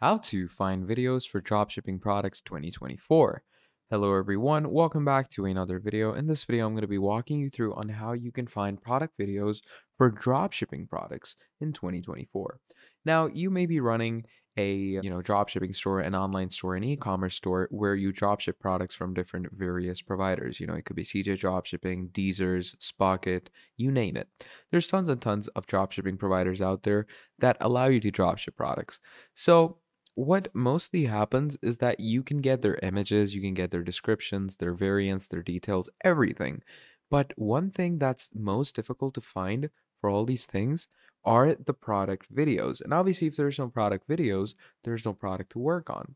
How to find videos for dropshipping products 2024. Hello everyone, welcome back to another video. In this video, I'm going to be walking you through on how you can find product videos for dropshipping products in 2024. Now, you may be running a dropshipping store, an online store, an e-commerce store where you dropship products from different various providers. It could be CJ Dropshipping, Deezer's, Spocket, you name it. There's tons and tons of dropshipping providers out there that allow you to dropship products. So what mostly happens is that you can get their images, you can get their descriptions, their variants, their details, everything. But one thing that's most difficult to find for all these things are the product videos. And obviously, if there's no product videos, there's no product to work on.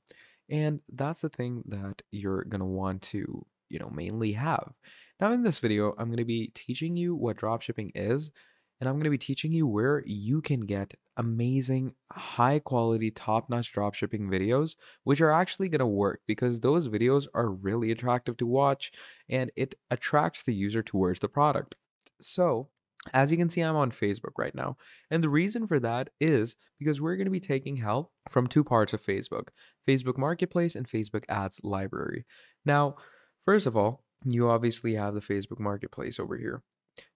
And that's the thing that you're going to want to, mainly have. Now, in this video, I'm going to be teaching you what dropshipping is, and I'm going to be teaching you where you can get amazing, high quality, top notch dropshipping videos, which are actually going to work because those videos are really attractive to watch and it attracts the user towards the product. So, as you can see, I'm on Facebook right now. And the reason for that is because we're going to be taking help from two parts of Facebook Marketplace and Facebook Ads Library. Now, first of all, you obviously have the Facebook Marketplace over here.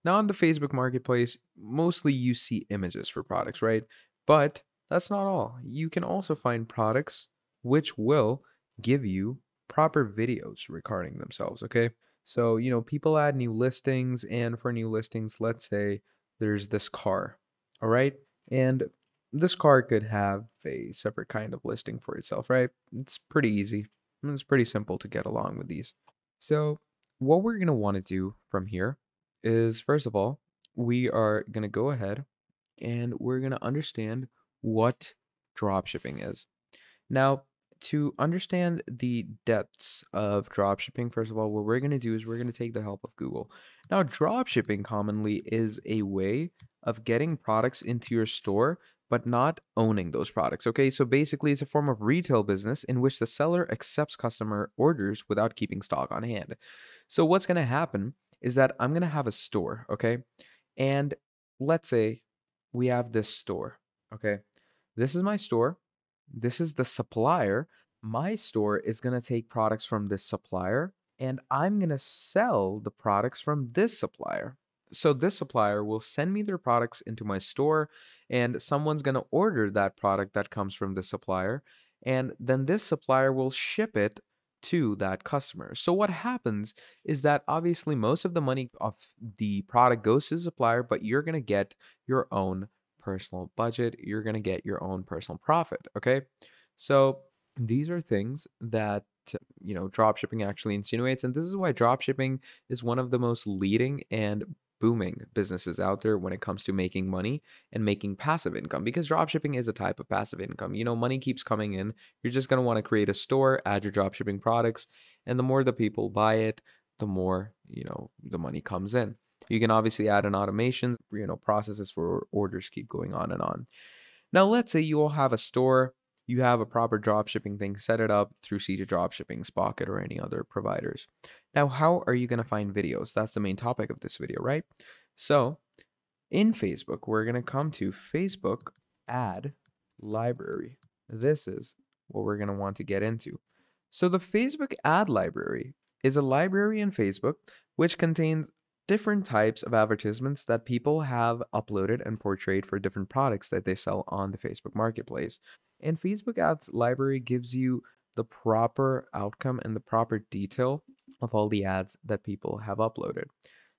Now, on the Facebook Marketplace, mostly you see images for products, right? But that's not all. You can also find products which will give you proper videos regarding themselves, okay? So, people add new listings, and for new listings, let's say there's this car, all right? And this car could have a separate kind of listing for itself, right? It's pretty easy. It's pretty simple to get along with these. So, what we're going to want to do from here is, first of all, we are going to go ahead and we're going to understand what dropshipping is. Now, to understand the depths of dropshipping, first of all, what we're going to do is we're going to take the help of Google. Now, dropshipping commonly is a way of getting products into your store, but not owning those products. Okay, so basically, it's a form of retail business in which the seller accepts customer orders without keeping stock on hand. So, what's going to happen is that I'm going to have a store, okay? And let's say we have this store, okay? This is my store. This is the supplier. My store is going to take products from this supplier and I'm going to sell the products from this supplier. So this supplier will send me their products into my store and someone's going to order that product that comes from the supplier and then this supplier will ship it to that customer. So what happens is that obviously most of the money of the product goes to the supplier, but you're going to get your own personal budget. You're going to get your own personal profit. Okay. So these are things that, dropshipping actually insinuates. And this is why dropshipping is one of the most leading and booming businesses out there when it comes to making money and making passive income because dropshipping is a type of passive income. Money keeps coming in. You're just going to want to create a store, add your dropshipping products, and the more the people buy it, the more, the money comes in. You can obviously add an automation, processes for orders keep going on and on. Now, let's say you all have a store, you have a proper drop shipping thing, set it up through CJ Dropshipping, Spocket, or any other providers. Now, how are you going to find videos? That's the main topic of this video, right? So, in Facebook, we're going to come to Facebook Ad Library. This is what we're going to want to get into. So, the Facebook Ad Library is a library in Facebook which contains different types of advertisements that people have uploaded and portrayed for different products that they sell on the Facebook Marketplace. And Facebook Ads Library gives you the proper outcome and the proper detail of all the ads that people have uploaded.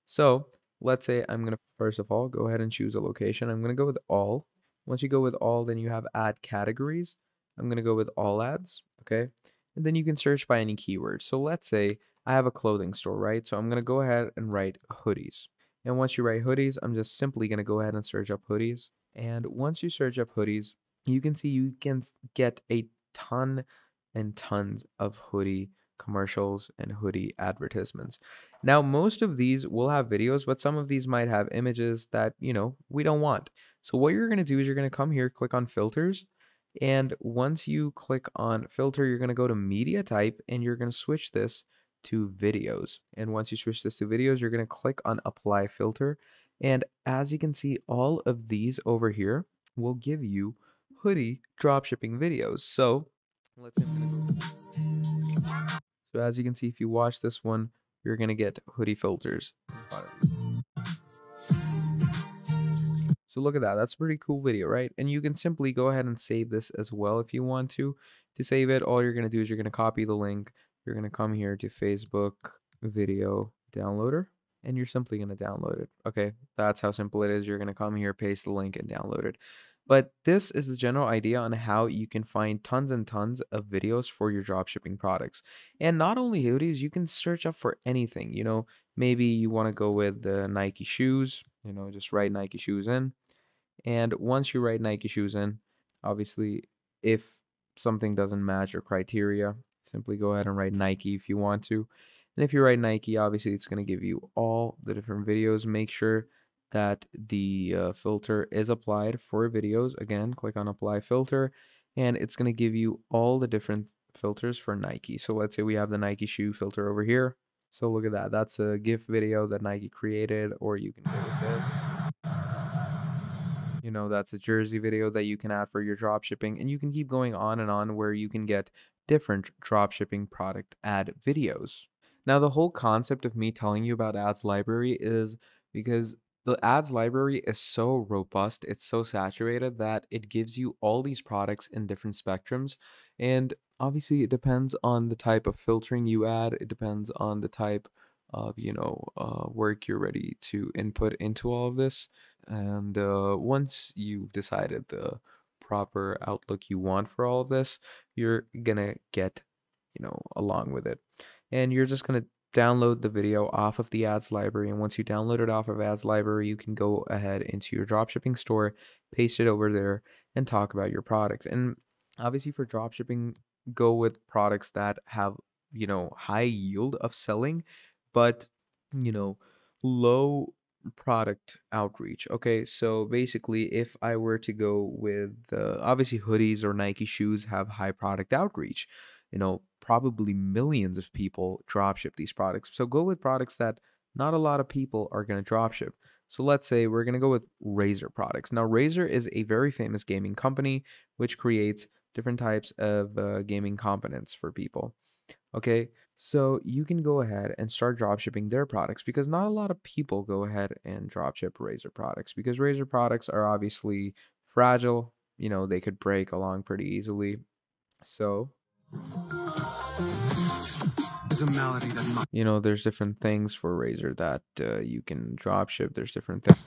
So let's say I'm going to first of all go ahead and choose a location. I'm going to go with all. Once you go with all, then you have ad categories. I'm going to go with all ads, okay? And then you can search by any keyword. So let's say I have a clothing store, right? So I'm going to go ahead and write hoodies. And once you write hoodies, I'm just simply going to go ahead and search up hoodies. And once you search up hoodies, you can see you can get a ton and tons of hoodie commercials and hoodie advertisements. Now, most of these will have videos, but some of these might have images that, we don't want. So what you're going to do is you're going to come here, click on filters. And once you click on filter, you're going to go to media type and you're going to switch this to videos. And once you switch this to videos, you're going to click on apply filter. And as you can see, all of these over here will give you hoodie dropshipping videos. So let's say I'm gonna go. So as you can see, if you watch this one, you're gonna get hoodie filters in front of you. So look at that. That's a pretty cool video, right? And you can simply go ahead and save this as well if you want to. To save it, all you're going to do is you're going to copy the link. You're going to come here to Facebook video downloader, and you're simply going to download it. Okay, that's how simple it is. You're going to come here, paste the link, and download it. But this is the general idea on how you can find tons and tons of videos for your dropshipping products. And not only hoodies, you can search up for anything. Maybe you want to go with the Nike shoes, just write Nike shoes in. And once you write Nike shoes in, obviously, if something doesn't match your criteria, simply go ahead and write Nike if you want to. And if you write Nike, obviously, it's going to give you all the different videos. Make sure that the filter is applied for videos. Again, click on Apply Filter, and it's going to give you all the different filters for Nike. So let's say we have the Nike shoe filter over here. So look at that. That's a GIF video that Nike created, or you can go with this. That's a jersey video that you can add for your drop shipping, and you can keep going on and on where you can get different drop shipping product ad videos. Now, the whole concept of me telling you about ads library is because the ads library is so robust, it's so saturated that it gives you all these products in different spectrums. And obviously, it depends on the type of filtering you add, it depends on the type of work you're ready to input into all of this. And once you've decided the proper outlook you want for all of this, you're gonna get, along with it. And you're just gonna download the video off of the ads library. And once you download it off of ads library, you can go ahead into your dropshipping store, paste it over there, and talk about your product. And obviously for dropshipping, go with products that have, high yield of selling, but, you know, low product outreach. Okay, so basically, if I were to go with obviously hoodies or Nike shoes have high product outreach, probably millions of people dropship these products. So go with products that not a lot of people are going to dropship. So let's say we're going to go with Razer products. Now, Razer is a very famous gaming company which creates different types of gaming components for people. Okay, so you can go ahead and start dropshipping their products because not a lot of people go ahead and dropship Razer products because Razer products are obviously fragile. They could break along pretty easily. So, there's a melody that there's different things for Razer that you can dropship. There's different things.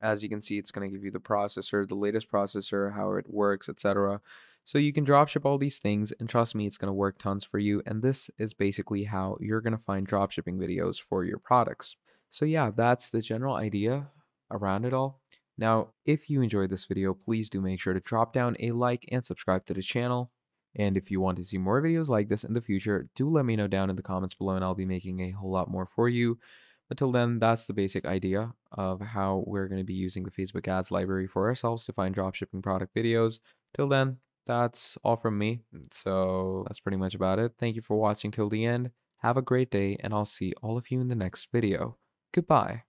As you can see, it's going to give you the processor, the latest processor, how it works, etc. So you can dropship all these things, and trust me, it's going to work tons for you. And this is basically how you're going to find dropshipping videos for your products. So yeah, that's the general idea around it all. Now, if you enjoyed this video, please do make sure to drop down a like and subscribe to the channel. And if you want to see more videos like this in the future, do let me know down in the comments below, and I'll be making a whole lot more for you. Until then, that's the basic idea of how we're going to be using the Facebook ads library for ourselves to find dropshipping product videos. Till then, that's all from me. So that's pretty much about it. Thank you for watching till the end. Have a great day, and I'll see all of you in the next video. Goodbye.